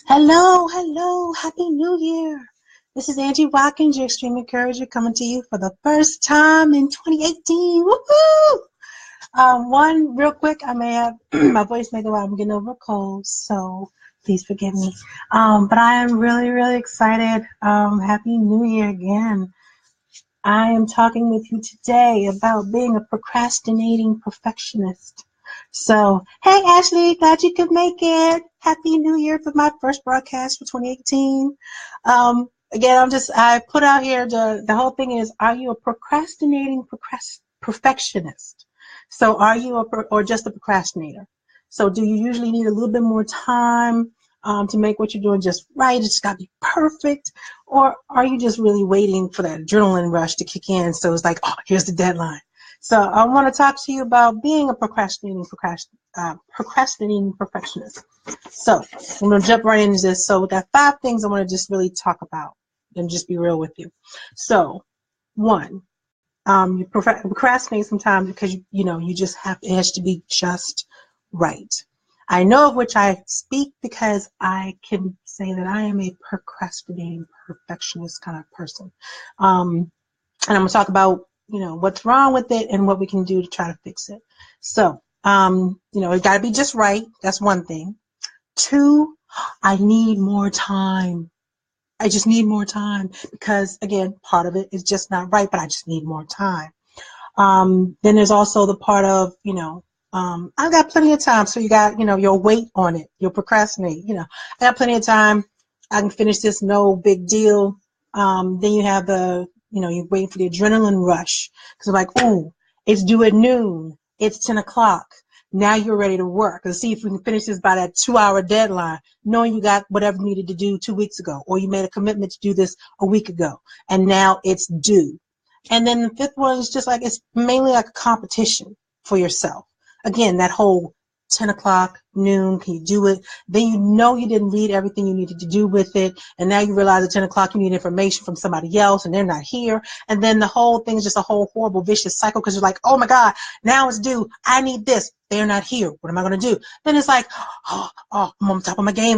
Hello, hello, Happy New Year. This is Anggie Watkins, your extreme encourager, coming to you for the first time in 2018. Woohoo! One real quick, I may have my voice may go out. I'm getting over a cold, so please forgive me. But I am really, really excited. Happy New Year again. I am talking with you today about being a procrastinating perfectionist. So, hey Ashley, glad you could make it. Happy New Year for my first broadcast for 2018. Again, I put out here, the whole thing is, are you a procrastinating perfectionist? So are you or just a procrastinator? So do you usually need a little bit more time to make what you're doing just right? It's got to be perfect. Or are you just really waiting for that adrenaline rush to kick in? So it's like, oh, here's the deadline. So I want to talk to you about being a procrastinating perfectionist. So I'm going to jump right into this. So we got 5 things I want to just really talk about and just be real with you. So 1, you procrastinate sometimes because you just have, it has to be just right. I know of which I speak because I can say that I am a procrastinating perfectionist kind of person. And I'm going to talk about, what's wrong with it and what we can do to try to fix it. So, it got to be just right. That's one thing. 2, I need more time. I just need more time because, again, part of it is just not right, but I just need more time. Then there's also the part of, I've got plenty of time. So you got, you'll wait on it. You'll procrastinate. I got plenty of time. I can finish this, no big deal. Then you have you're waiting for the adrenaline rush. Because I'm like, oh, it's due at noon. It's 10 o'clock. Now you're ready to work. Let's see if we can finish this by that 2-hour deadline, knowing you got whatever you needed to do 2 weeks ago, or you made a commitment to do this a week ago, and now it's due. And then the 5th one is just like, it's mainly like a competition for yourself. Again, that whole 10 o'clock, noon, can you do it? Then you didn't read everything you needed to do with it. And now you realize at 10 o'clock you need information from somebody else and they're not here. And then the whole thing is just a whole horrible vicious cycle because you're like, oh my God, now it's due. I need this. They're not here. What am I going to do? Then it's like, oh, I'm on top of my game.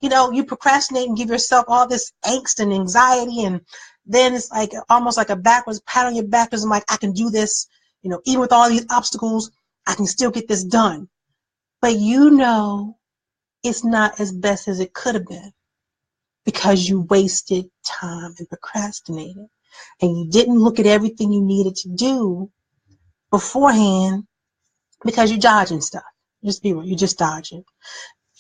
You procrastinate and give yourself all this angst and anxiety, and then it's like almost like a backwards pat on your back because I'm like, I can do this, even with all these obstacles, I can still get this done. But it's not as best as it could have been because you wasted time and procrastinated. And you didn't look at everything you needed to do beforehand because you're dodging stuff. Just be real, you're just dodging.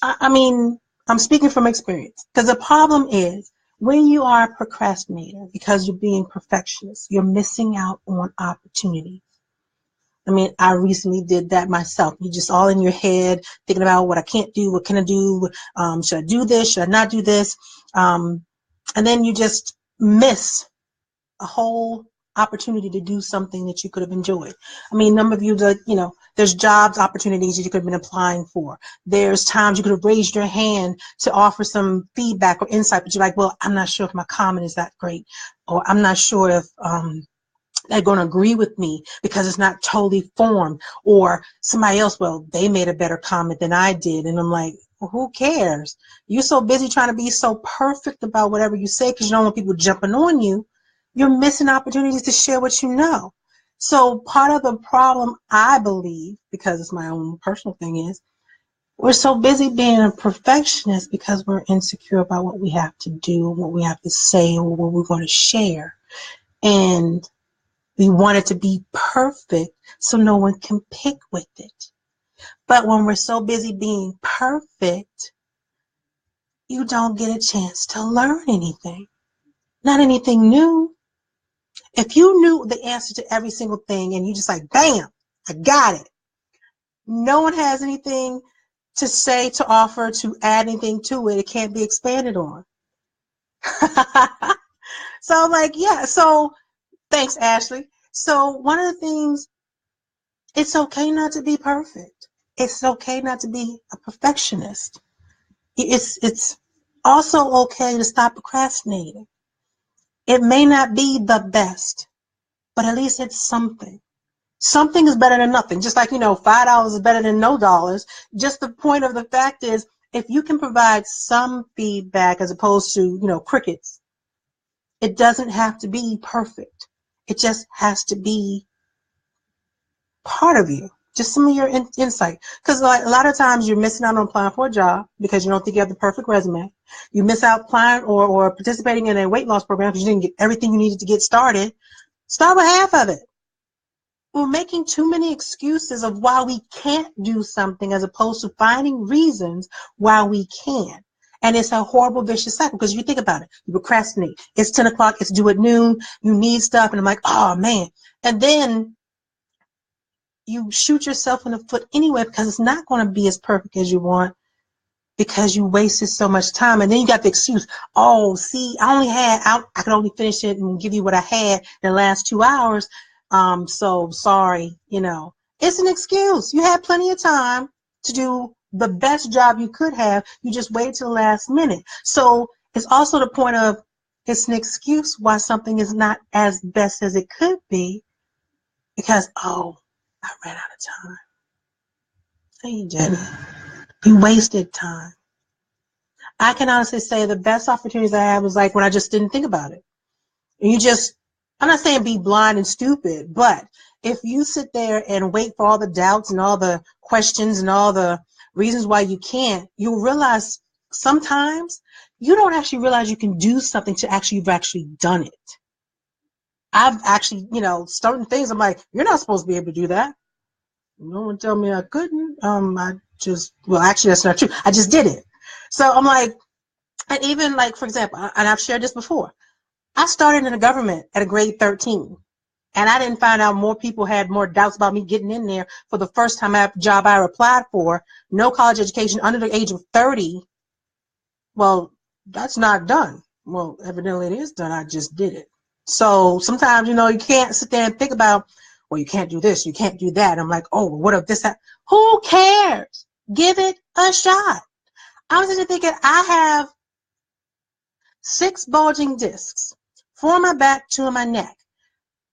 I mean, I'm speaking from experience because the problem is when you are a procrastinator because you're being perfectionist, you're missing out on opportunities. I mean, I recently did that myself. You're just all in your head thinking about what I can't do, what can I do, should I do this, should I not do this? And then you just miss a whole opportunity to do something that you could have enjoyed. I mean, a number of you that, there's jobs opportunities that you could have been applying for. There's times you could have raised your hand to offer some feedback or insight, but you're like, well, I'm not sure if my comment is that great, or I'm not sure if they're going to agree with me because it's not totally formed, or somebody else, well, they made a better comment than I did. And I'm like, well, who cares? You're so busy trying to be so perfect about whatever you say because you don't want people jumping on you. You're missing opportunities to share what you know. So part of the problem, I believe, because it's my own personal thing, is we're so busy being a perfectionist because we're insecure about what we have to do, what we have to say, or what we're going to share. And we want it to be perfect so no one can pick with it. But when we're so busy being perfect, you don't get a chance to learn anything, not anything new. If you knew the answer to every single thing and you just like, bam, I got it. No one has anything to say, to offer, to add anything to it. It can't be expanded on. So like, yeah, so thanks, Ashley. So one of the things, it's okay not to be perfect. It's okay not to be a perfectionist. It's also okay to stop procrastinating. It may not be the best, but at least it's something. Something is better than nothing. Just like, $5 is better than no dollars. Just the point of the fact is, if you can provide some feedback as opposed to, you know, crickets, it doesn't have to be perfect. It just has to be part of you. Just some of your insight. Because like, a lot of times you're missing out on applying for a job because you don't think you have the perfect resume. You miss out applying or participating in a weight loss program because you didn't get everything you needed to get started. Start with half of it. We're making too many excuses of why we can't do something as opposed to finding reasons why we can. And it's a horrible vicious cycle because if you think about it, you procrastinate. It's 10 o'clock, it's due at noon, you need stuff, and I'm like, oh man. And then you shoot yourself in the foot anyway because it's not going to be as perfect as you want because you wasted so much time. And then you got the excuse, oh, see, I could only finish it and give you what I had in the last 2 hours. So sorry, you know, it's an excuse. You had plenty of time to do the best job you could have. You just waited till the last minute. So it's also the point of it's an excuse why something is not as best as it could be because, oh, I ran out of time. No, you didn't. You wasted time. I can honestly say the best opportunities I had was like when I just didn't think about it. And you just, I'm not saying be blind and stupid, but if you sit there and wait for all the doubts and all the questions and all the reasons why you can't, you'll realize sometimes you don't actually realize you can do something till you've actually done it. I've actually, you know, certain things I'm like, you're not supposed to be able to do that. No one tell me I couldn't. Actually, that's not true. I just did it. So I'm like, and even like, for example, and I've shared this before, I started in the government at a grade 13. And I didn't find out more people had more doubts about me getting in there for the first time job I applied for. No college education under the age of 30. Well, that's not done. Well, evidently it is done. I just did it. So sometimes, you know, you can't sit there and think about, well, you can't do this, you can't do that. I'm like, oh, what if this? Who cares? Give it a shot. I was just thinking, I have 6 bulging discs, 4 on my back, 2 on my neck.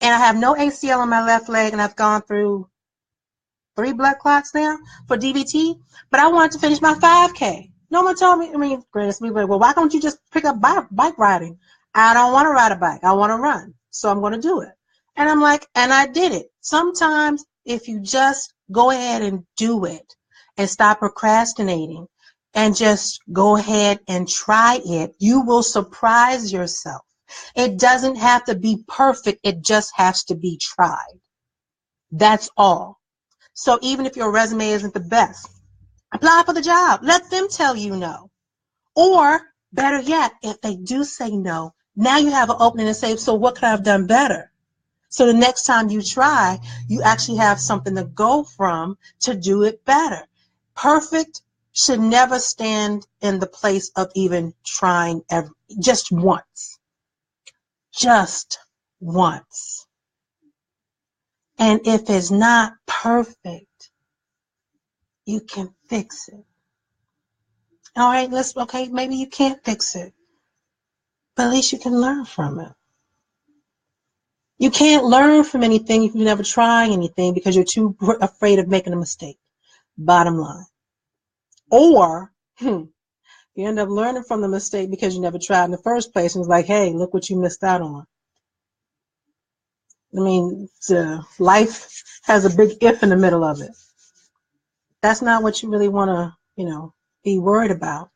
And I have no ACL on my left leg, and I've gone through 3 blood clots now for DVT, but I wanted to finish my 5K. No one told me, granted, some people are like, well, why don't you just pick up bike riding? I don't want to ride a bike. I want to run, so I'm going to do it. And I'm like, and I did it. Sometimes if you just go ahead and do it and stop procrastinating and just go ahead and try it, you will surprise yourself. It doesn't have to be perfect. It just has to be tried. That's all. So even if your resume isn't the best, apply for the job. Let them tell you no. Or better yet, if they do say no, now you have an opening and say, so what could I have done better? So the next time you try, you actually have something to go from to do it better. Perfect should never stand in the place of even trying just once. Just once. And if it's not perfect, you can fix it. All right, maybe you can't fix it, but at least you can learn from it. You can't learn from anything if you never try anything because you're too afraid of making a mistake. Bottom line. Or you end up learning from the mistake because you never tried in the first place and it's like, hey, look what you missed out on. I mean, life has a big if in the middle of it. That's not what you really want to, be worried about.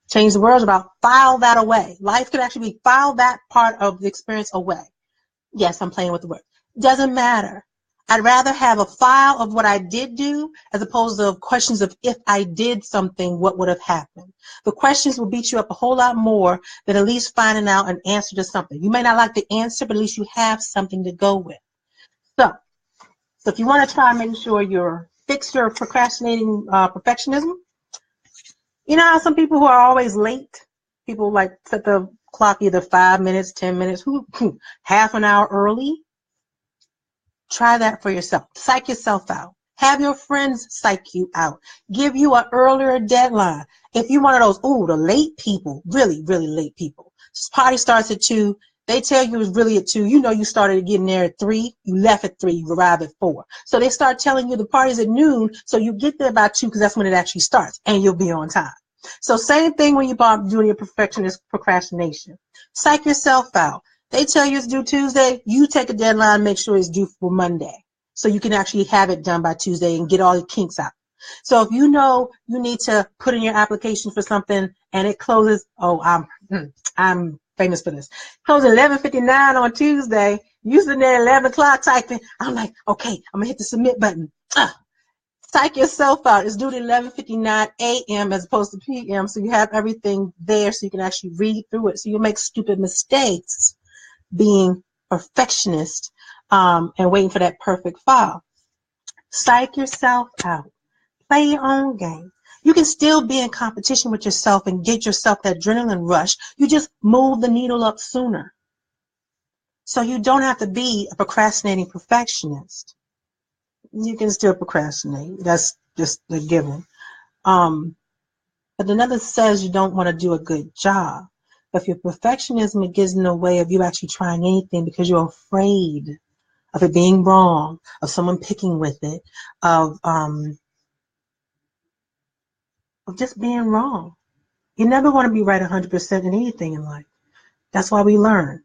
Change the words about, file that away. Life could actually be file that part of the experience away. Yes, I'm playing with the word. Doesn't matter. I'd rather have a file of what I did do as opposed to questions of if I did something, what would have happened. The questions will beat you up a whole lot more than at least finding out an answer to something. You may not like the answer, but at least you have something to go with. So if you want to try and make sure you fix your procrastinating perfectionism, you know how some people who are always late, people like set the clock either 5 minutes, 10 minutes, half an hour early. Try that for yourself. Psych yourself out. Have your friends psych you out. Give you an earlier deadline. If you're one of those, the late people, really, really late people. Party starts at 2. They tell you it's really at 2. You know you started getting there at 3. You left at 3. You arrived at 4. So they start telling you the party's at noon. So you get there by 2 because that's when it actually starts. And you'll be on time. So same thing when you're doing your perfectionist procrastination. Psych yourself out. They tell you it's due Tuesday. You take a deadline, make sure it's due for Monday. So you can actually have it done by Tuesday and get all the kinks out. So if you know you need to put in your application for something and it closes, I'm famous for this. Closes 11:59 on Tuesday. You sitting there at 11 o'clock typing. I'm like, okay, I'm gonna hit the submit button. Psych yourself out. It's due to 11:59 a.m. as opposed to p.m. So you have everything there so you can actually read through it. So you'll make stupid mistakes being perfectionist and waiting for that perfect file. Psych yourself out. Play your own game. You can still be in competition with yourself and get yourself that adrenaline rush. You just move the needle up sooner. So you don't have to be a procrastinating perfectionist. You can still procrastinate. That's just a given. But another says you don't want to do a good job. But if your perfectionism, it gets in the way of you actually trying anything because you're afraid of it being wrong, of someone picking with it, of just being wrong. You never want to be right 100% in anything in life. That's why we learn.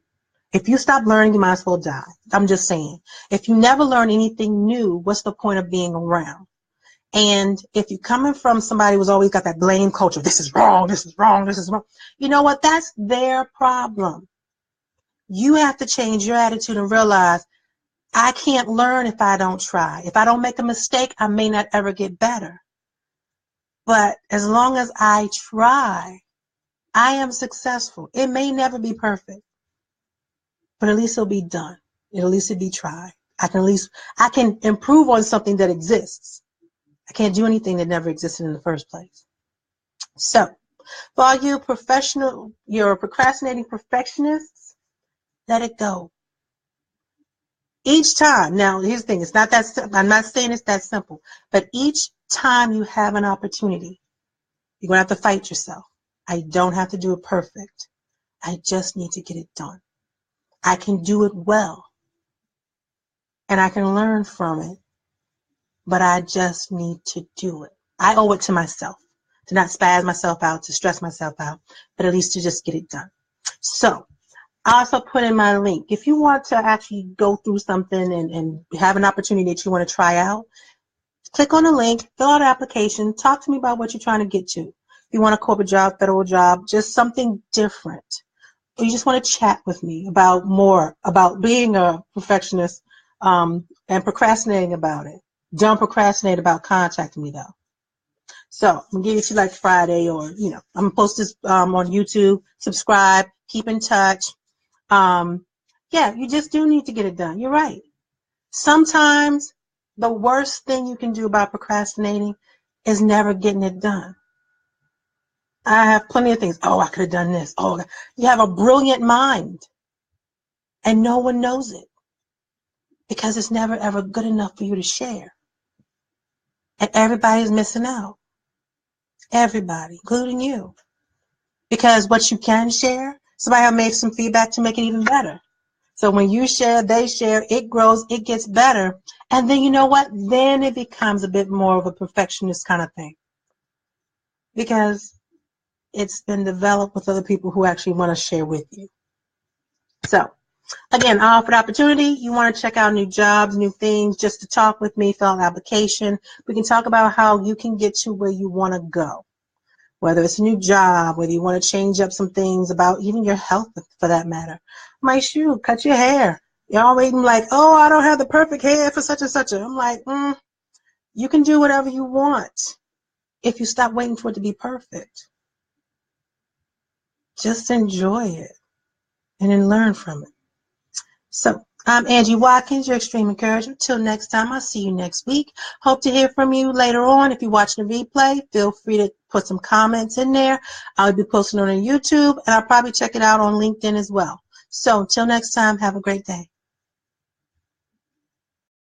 If you stop learning, you might as well die. I'm just saying. If you never learn anything new, what's the point of being around? And if you're coming from somebody who's always got that blame culture, this is wrong, this is wrong, this is wrong, you know what? That's their problem. You have to change your attitude and realize I can't learn if I don't try. If I don't make a mistake, I may not ever get better. But as long as I try, I am successful. It may never be perfect, but at least it'll be done. At least it'll be tried. I can improve on something that exists. I can't do anything that never existed in the first place. So, for all you you're procrastinating perfectionists, let it go. Each time, now here's the thing, it's not that simple. I'm not saying it's that simple, but each time you have an opportunity, you're going to have to fight yourself. I don't have to do it perfect. I just need to get it done. I can do it well, and I can learn from it, but I just need to do it. I owe it to myself to not spaz myself out, to stress myself out, but at least to just get it done. So I also put in my link. If you want to actually go through something and have an opportunity that you want to try out, click on the link, fill out an application, talk to me about what you're trying to get to. If you want a corporate job, federal job, just something different. Or you just want to chat with me about more about being a perfectionist and procrastinating about it. Don't procrastinate about contacting me though. So I'm gonna give it to you like Friday, or I'm gonna post this on YouTube. Subscribe, keep in touch. Yeah, you just do need to get it done. You're right. Sometimes the worst thing you can do about procrastinating is never getting it done. I have plenty of things. Oh, I could have done this. Oh, you have a brilliant mind, and no one knows it because it's never ever good enough for you to share. And everybody's missing out. Everybody, including you. Because what you can share, somebody will make some feedback to make it even better. So when you share, they share, it grows, it gets better. And then you know what? Then it becomes a bit more of a perfectionist kind of thing. Because it's been developed with other people who actually want to share with you. So, again, I offer the opportunity. You want to check out new jobs, new things, just to talk with me, fill out an application. We can talk about how you can get to where you want to go. Whether it's a new job, whether you want to change up some things about even your health for that matter. My shoe, cut your hair. Y'all waiting like, oh, I don't have the perfect hair for such and such. I'm like, you can do whatever you want if you stop waiting for it to be perfect. Just enjoy it and then learn from it. So I'm Anggie Watkins, your extreme encourager. Till next time, I'll see you next week. Hope to hear from you later on. If you're watching the replay, feel free to put some comments in there. I'll be posting on YouTube, and I'll probably check it out on LinkedIn as well. So until next time, have a great day.